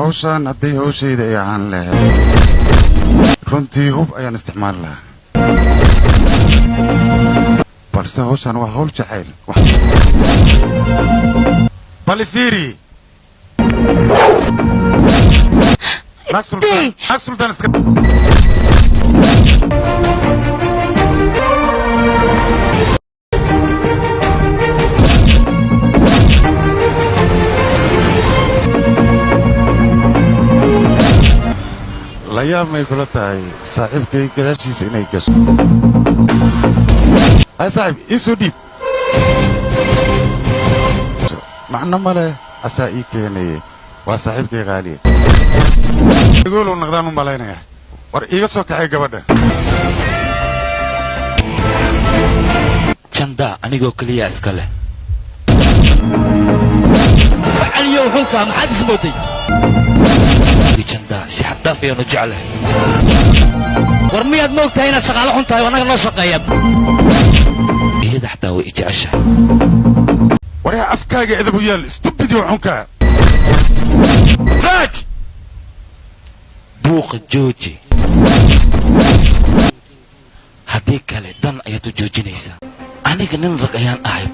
hawshan hadday hawshayda ay ahaan lahayd runtii hub ayaan isticmaali lahaa balse hawshan waa hawl jacayl bali fiiri Sultan iska la yaab may kula tahay saaxiibkay gadaashiisa inay gasho ay saaxiib isu dhiib macna male asaa ii keenaye waa saaxiibkay qaaliye goolo naqdaan u malaynaya war iiga soo kacay gabadha janda anigoo kaliya iska leh فعليو حلقة محد اسموتي janda si xad dhaaf ayaanu jeclahay ورمياد موقتها هنا شغالة حنتها وانا نوشق يا iyada xataa way i jeceshahay waryaa afkaaga edabu yaal stupid iyo xunka raaj buuqa jooji haddii kale dan ayaad u joojinaysaa aniga nin rag ayaan ahay